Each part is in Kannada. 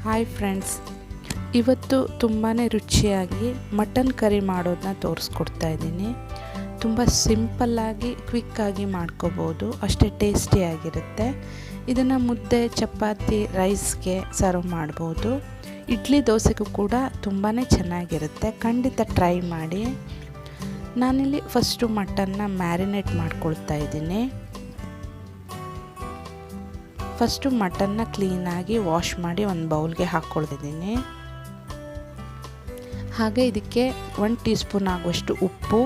ಹಾಯ್ ಫ್ರೆಂಡ್ಸ್, ಇವತ್ತು ತುಂಬಾ ರುಚಿಯಾಗಿ ಮಟನ್ ಕರಿ ಮಾಡೋದನ್ನ ತೋರಿಸ್ಕೊಡ್ತಾ ಇದ್ದೀನಿ. ತುಂಬ ಸಿಂಪಲ್ಲಾಗಿ ಕ್ವಿಕ್ಕಾಗಿ ಮಾಡ್ಕೋಬೋದು, ಅಷ್ಟೇ ಟೇಸ್ಟಿಯಾಗಿರುತ್ತೆ. ಇದನ್ನು ಮುದ್ದೆ, ಚಪಾತಿ, ರೈಸ್ಗೆ ಸರ್ವ್ ಮಾಡ್ಬೋದು. ಇಡ್ಲಿ, ದೋಸೆಗೂ ಕೂಡ ತುಂಬಾ ಚೆನ್ನಾಗಿರುತ್ತೆ. ಖಂಡಿತ ಟ್ರೈ ಮಾಡಿ. ನಾನಿಲ್ಲಿ ಫಸ್ಟು ಮಟನ್ನ ಮ್ಯಾರಿನೇಟ್ ಮಾಡ್ಕೊಳ್ತಾ ಇದ್ದೀನಿ. ಫಸ್ಟು ಮಟನ್ನ ಕ್ಲೀನಾಗಿ ವಾಶ್ ಮಾಡಿ ಒಂದು ಬೌಲ್ಗೆ ಹಾಕ್ಕೊಳ್ತಿದ್ದೀನಿ. ಹಾಗೆ ಇದಕ್ಕೆ 1 ಟೀ ಸ್ಪೂನ್ ಆಗುವಷ್ಟು ಉಪ್ಪು,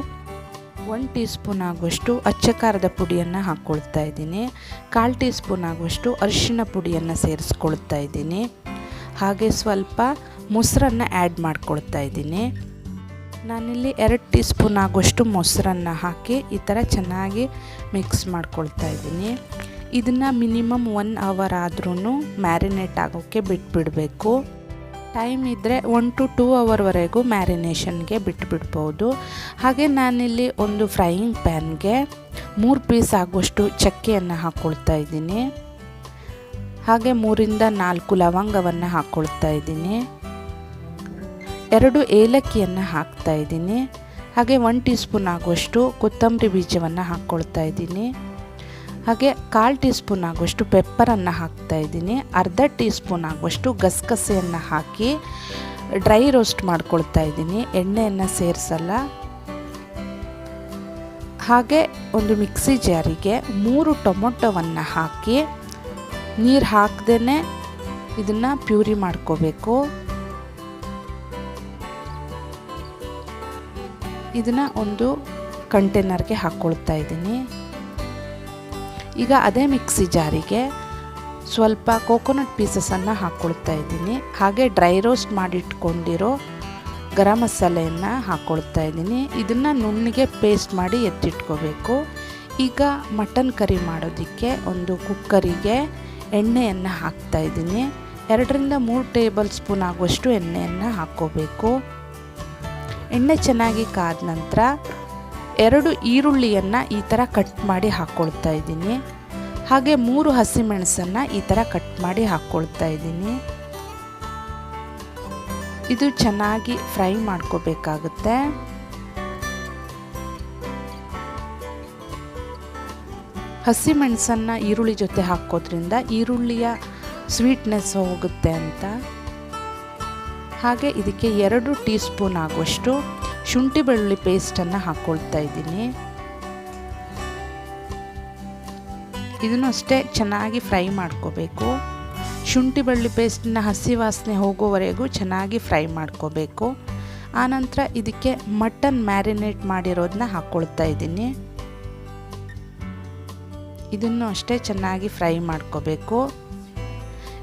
1 ಟೀ ಸ್ಪೂನ್ ಆಗುವಷ್ಟು ಅಚ್ಚ ಖಾರದ ಪುಡಿಯನ್ನು ಹಾಕ್ಕೊಳ್ತಾ ಇದ್ದೀನಿ. 1/4 ಟೀ ಸ್ಪೂನ್ ಆಗುವಷ್ಟು ಅರಿಶಿಣ ಪುಡಿಯನ್ನು ಸೇರಿಸ್ಕೊಳ್ತಾ ಇದ್ದೀನಿ. ಹಾಗೆ ಸ್ವಲ್ಪ ಮೊಸರನ್ನು ಆ್ಯಡ್ ಮಾಡ್ಕೊಳ್ತಾ ಇದ್ದೀನಿ. ನಾನಿಲ್ಲಿ 2 ಟೀ ಸ್ಪೂನ್ ಆಗುವಷ್ಟು ಮೊಸರನ್ನು ಹಾಕಿ ಈ ಥರ ಚೆನ್ನಾಗಿ ಮಿಕ್ಸ್ ಮಾಡ್ಕೊಳ್ತಾ ಇದ್ದೀನಿ. ಇದನ್ನು ಮಿನಿಮಮ್ 1 ಅವರ್ ಆದ್ರೂ ಮ್ಯಾರಿನೇಟ್ ಆಗೋಕ್ಕೆ ಬಿಟ್ಬಿಡಬೇಕು. ಟೈಮ್ ಇದ್ದರೆ 1 to 2 ಅವರ್ವರೆಗೂ ಮ್ಯಾರಿನೇಷನ್ಗೆ ಬಿಟ್ಬಿಡ್ಬೋದು. ಹಾಗೆ ನಾನಿಲ್ಲಿ ಒಂದು ಫ್ರೈಯಿಂಗ್ ಪ್ಯಾನ್ಗೆ 3 ಪೀಸ್ ಆಗುವಷ್ಟು ಚಕ್ಕೆಯನ್ನು ಹಾಕ್ಕೊಳ್ತಾ ಇದ್ದೀನಿ. ಹಾಗೆ 3 ರಿಂದ 4 ಲವಂಗವನ್ನು ಹಾಕ್ಕೊಳ್ತಾ ಇದ್ದೀನಿ. 2 ಏಲಕ್ಕಿಯನ್ನು ಹಾಕ್ತಾ ಇದ್ದೀನಿ. ಹಾಗೆ 1 ಟೀ ಸ್ಪೂನ್ ಆಗುವಷ್ಟು ಕೊತ್ತಂಬರಿ ಬೀಜವನ್ನು ಹಾಕ್ಕೊಳ್ತಾ ಇದ್ದೀನಿ. ಹಾಗೆ 1/4 ಟೀ ಸ್ಪೂನ್ ಆಗುವಷ್ಟು ಪೆಪ್ಪರನ್ನು ಹಾಕ್ತಾ ಇದ್ದೀನಿ. 1/2 ಟೀ ಸ್ಪೂನ್ ಆಗುವಷ್ಟು ಗಸಗಸೆಯನ್ನು ಹಾಕಿ ಡ್ರೈ ರೋಸ್ಟ್ ಮಾಡ್ಕೊಳ್ತಾ ಇದ್ದೀನಿ, ಎಣ್ಣೆಯನ್ನು ಸೇರಿಸಲ್ಲ. ಹಾಗೆ ಒಂದು ಮಿಕ್ಸಿ ಜಾರಿಗೆ 3 ಟೊಮೊಟೊವನ್ನು ಹಾಕಿ ನೀರು ಹಾಕದೇ ಇದನ್ನು ಪ್ಯೂರಿ ಮಾಡ್ಕೋಬೇಕು. ಇದನ್ನು ಒಂದು ಕಂಟೈನರ್ಗೆ ಹಾಕ್ಕೊಳ್ತಾ ಇದ್ದೀನಿ. ಈಗ ಅದೇ ಮಿಕ್ಸಿ ಜಾರಿಗೆ ಸ್ವಲ್ಪ ಕೋಕೋನಟ್ ಪೀಸಸನ್ನು ಹಾಕ್ಕೊಳ್ತಾ ಇದ್ದೀನಿ. ಹಾಗೆ ಡ್ರೈ ರೋಸ್ಟ್ ಮಾಡಿಟ್ಕೊಂಡಿರೋ ಗರಂ ಮಸಾಲೆಯನ್ನು ಹಾಕ್ಕೊಳ್ತಾ ಇದ್ದೀನಿ. ಇದನ್ನು ನುಣ್ಣಗೆ ಪೇಸ್ಟ್ ಮಾಡಿ ಎತ್ತಿಟ್ಕೋಬೇಕು. ಈಗ ಮಟನ್ ಕರಿ ಮಾಡೋದಕ್ಕೆ ಒಂದು ಕುಕ್ಕರಿಗೆ ಎಣ್ಣೆಯನ್ನು ಹಾಕ್ತಾ ಇದ್ದೀನಿ. 2 ರಿಂದ 3 ಟೇಬಲ್ ಸ್ಪೂನ್ ಆಗುವಷ್ಟು ಎಣ್ಣೆಯನ್ನು ಹಾಕ್ಕೋಬೇಕು. ಎಣ್ಣೆ ಚೆನ್ನಾಗಿ ಕಾದ ನಂತರ 2 ಈರುಳ್ಳಿಯನ್ನು ಈ ಥರ ಕಟ್ ಮಾಡಿ ಹಾಕ್ಕೊಳ್ತಾ ಇದ್ದೀನಿ. ಹಾಗೆ 3 ಹಸಿಮೆಣಸನ್ನು ಈ ಥರ ಕಟ್ ಮಾಡಿ ಹಾಕ್ಕೊಳ್ತಾ ಇದ್ದೀನಿ. ಇದು ಚೆನ್ನಾಗಿ ಫ್ರೈ ಮಾಡ್ಕೋಬೇಕಾಗುತ್ತೆ. ಹಸಿಮೆಣಸನ್ನು ಈರುಳ್ಳಿ ಜೊತೆ ಹಾಕೋದ್ರಿಂದ ಈರುಳ್ಳಿಯ ಸ್ವೀಟ್ನೆಸ್ ಹೋಗುತ್ತೆ ಅಂತ. ಹಾಗೆ ಇದಕ್ಕೆ 2 ಟೀ ಸ್ಪೂನ್ ಆಗುವಷ್ಟು ಶುಂಠಿ ಬೆಳ್ಳುಳ್ಳಿ ಪೇಸ್ಟನ್ನು ಹಾಕ್ಕೊಳ್ತಾ ಇದ್ದೀನಿ. ಇದನ್ನು ಅಷ್ಟೇ ಚೆನ್ನಾಗಿ ಫ್ರೈ ಮಾಡ್ಕೋಬೇಕು. ಶುಂಠಿ ಬೆಳ್ಳುಳ್ಳಿ ಪೇಸ್ಟನ್ನ ಹಸಿ ವಾಸನೆ ಹೋಗೋವರೆಗೂ ಚೆನ್ನಾಗಿ ಫ್ರೈ ಮಾಡ್ಕೋಬೇಕು. ಆನಂತರ ಇದಕ್ಕೆ ಮಟನ್ ಮ್ಯಾರಿನೇಟ್ ಮಾಡಿರೋದನ್ನ ಹಾಕ್ಕೊಳ್ತಾ ಇದ್ದೀನಿ. ಇದನ್ನು ಅಷ್ಟೇ ಚೆನ್ನಾಗಿ ಫ್ರೈ ಮಾಡ್ಕೋಬೇಕು.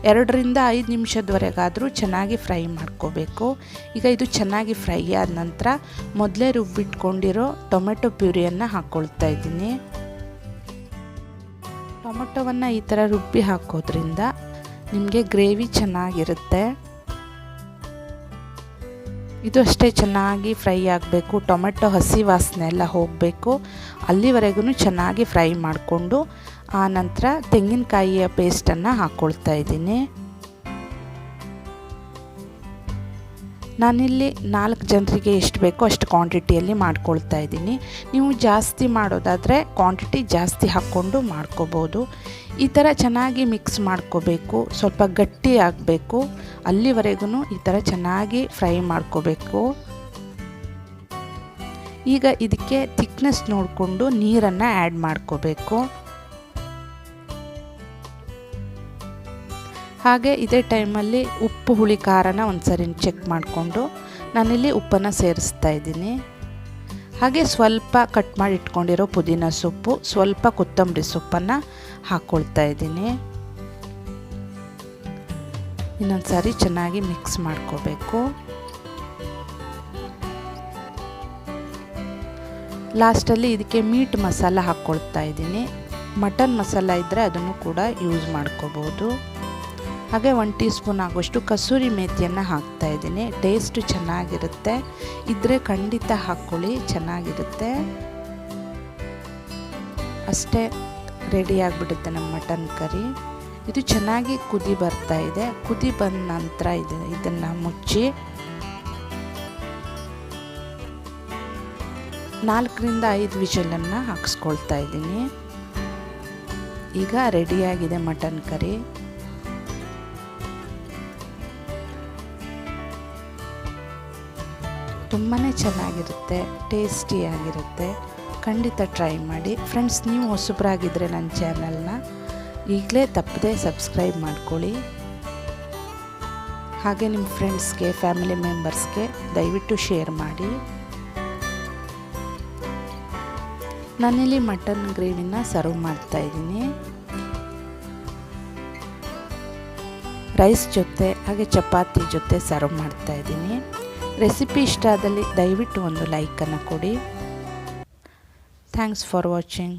2 ರಿಂದ 5 ನಿಮಿಷದವರೆಗಾದರೂ ಚೆನ್ನಾಗಿ ಫ್ರೈ ಮಾಡ್ಕೋಬೇಕು. ಈಗ ಇದು ಚೆನ್ನಾಗಿ ಫ್ರೈ ಆದ ನಂತರ ಮೊದಲೇ ರುಬ್ಬಿಟ್ಕೊಂಡಿರೋ ಟೊಮೆಟೊ ಪ್ಯೂರಿಯನ್ನು ಹಾಕ್ಕೊಳ್ತಾ ಇದ್ದೀನಿ. ಟೊಮೆಟೊವನ್ನು ಈ ಥರ ರುಬ್ಬಿ ಹಾಕೋದ್ರಿಂದ ನಿಮಗೆ ಗ್ರೇವಿ ಚೆನ್ನಾಗಿರುತ್ತೆ. ಇದು ಅಷ್ಟೇ ಚೆನ್ನಾಗಿ ಫ್ರೈ ಆಗಬೇಕು. ಟೊಮೆಟೊ ಹಸಿ ವಾಸನೆ ಎಲ್ಲ ಹೋಗಬೇಕು. ಅಲ್ಲಿವರೆಗೂ ಚೆನ್ನಾಗಿ ಫ್ರೈ ಮಾಡಿಕೊಂಡು ಆನಂತರ ತೆಂಗಿನಕಾಯಿಯ ಪೇಸ್ಟನ್ನು ಹಾಕ್ಕೊಳ್ತಾ ಇದ್ದೀನಿ. ನಾನಿಲ್ಲಿ 4 ಜನರಿಗೆ ಎಷ್ಟು ಬೇಕೋ ಅಷ್ಟು ಕ್ವಾಂಟಿಟಿಯಲ್ಲಿ ಮಾಡ್ಕೊಳ್ತಾ ಇದ್ದೀನಿ. ನೀವು ಜಾಸ್ತಿ ಮಾಡೋದಾದರೆ ಕ್ವಾಂಟಿಟಿ ಜಾಸ್ತಿ ಹಾಕ್ಕೊಂಡು ಮಾಡ್ಕೋಬೋದು. ಈ ಥರ ಚೆನ್ನಾಗಿ ಮಿಕ್ಸ್ ಮಾಡ್ಕೋಬೇಕು. ಸ್ವಲ್ಪ ಗಟ್ಟಿ ಆಗಬೇಕು. ಅಲ್ಲಿವರೆಗೂ ಈ ಥರ ಚೆನ್ನಾಗಿ ಫ್ರೈ ಮಾಡ್ಕೋಬೇಕು. ಈಗ ಇದಕ್ಕೆ ಥಿಕ್ನೆಸ್ ನೋಡಿಕೊಂಡು ನೀರನ್ನು ಆ್ಯಡ್ ಮಾಡ್ಕೋಬೇಕು. ಹಾಗೆ ಇದೇ ಟೈಮಲ್ಲಿ ಉಪ್ಪು ಹುಳಿ ಖಾರನ ಒಂದ್ಸರಿ ಚೆಕ್ ಮಾಡಿಕೊಂಡು ನಾನಿಲ್ಲಿ ಉಪ್ಪನ್ನು ಸೇರಿಸ್ತಾ ಇದ್ದೀನಿ. ಹಾಗೆ ಸ್ವಲ್ಪ ಕಟ್ ಮಾಡಿ ಇಟ್ಕೊಂಡಿರೋ ಪುದೀನ ಸೊಪ್ಪು, ಸ್ವಲ್ಪ ಕೊತ್ತಂಬರಿ ಸೊಪ್ಪನ್ನು ಹಾಕ್ಕೊಳ್ತಾ ಇದ್ದೀನಿ. ಇನ್ನೊಂದು ಸಾರಿ ಚೆನ್ನಾಗಿ ಮಿಕ್ಸ್ ಮಾಡ್ಕೋಬೇಕು. ಲಾಸ್ಟಲ್ಲಿ ಇದಕ್ಕೆ ಮೀಟ್ ಮಸಾಲ ಹಾಕ್ಕೊಳ್ತಾ ಇದ್ದೀನಿ. ಮಟನ್ ಮಸಾಲ ಇದ್ದರೆ ಅದನ್ನು ಕೂಡ ಯೂಸ್ ಮಾಡ್ಕೋಬೋದು. ಹಾಗೆ 1 ಟೀ ಸ್ಪೂನ್ ಆಗುವಷ್ಟು ಕಸೂರಿ ಮೇಥಿಯನ್ನು ಹಾಕ್ತಾ ಇದ್ದೀನಿ. ಟೇಸ್ಟು ಚೆನ್ನಾಗಿರುತ್ತೆ. ಇದ್ದರೆ ಖಂಡಿತ ಹಾಕ್ಕೊಳ್ಳಿ, ಚೆನ್ನಾಗಿರುತ್ತೆ. ಅಷ್ಟೇ ರೆಡಿ ಆಗಿಬಿಡುತ್ತೆ ನಮ್ಮ ಮಟನ್ ಕರಿ. ಇದು ಚೆನ್ನಾಗಿ ಕುದಿ ಬರ್ತಾ ಇದೆ. ಕುದಿ ಬಂದ ನಂತರ ಇದನ್ನು ಮುಚ್ಚಿ 4ರಿಂದ 5 ವಿಷಲನ್ನು ಹಾಕಿಸ್ಕೊಳ್ತಾ ಇದ್ದೀನಿ. ಈಗ ರೆಡಿಯಾಗಿದೆ ಮಟನ್ ಕರಿ. ತುಂಬಾ ಚೆನ್ನಾಗಿರುತ್ತೆ, ಟೇಸ್ಟಿಯಾಗಿರುತ್ತೆ. ಖಂಡಿತ ಟ್ರೈ ಮಾಡಿ ಫ್ರೆಂಡ್ಸ್. ನೀವು ಹೊಸಬ್ರಾಗಿದ್ದರೆ ನನ್ನ ಚಾನಲ್ನ ಈಗಲೇ ತಪ್ಪದೆ ಸಬ್ಸ್ಕ್ರೈಬ್ ಮಾಡ್ಕೊಳ್ಳಿ. ಹಾಗೆ ನಿಮ್ಮ ಫ್ರೆಂಡ್ಸ್ಗೆ, ಫ್ಯಾಮಿಲಿ ಮೆಂಬರ್ಸ್ಗೆ ದಯವಿಟ್ಟು ಶೇರ್ ಮಾಡಿ. ನಾನಿಲ್ಲಿ ಮಟನ್ ಗ್ರೇವಿನ ಸರ್ವ್ ಮಾಡ್ತಾಯಿದ್ದೀನಿ. ರೈಸ್ ಜೊತೆ ಹಾಗೆ ಚಪಾತಿ ಜೊತೆ ಸರ್ವ್ ಮಾಡ್ತಾಯಿದ್ದೀನಿ. ರೆಸಿಪಿ ಇಷ್ಟ ಆದಲ್ಲಿ ದಯವಿಟ್ಟು ಒಂದು ಲೈಕನ್ನು ಕೊಡಿ. Thanks for watching.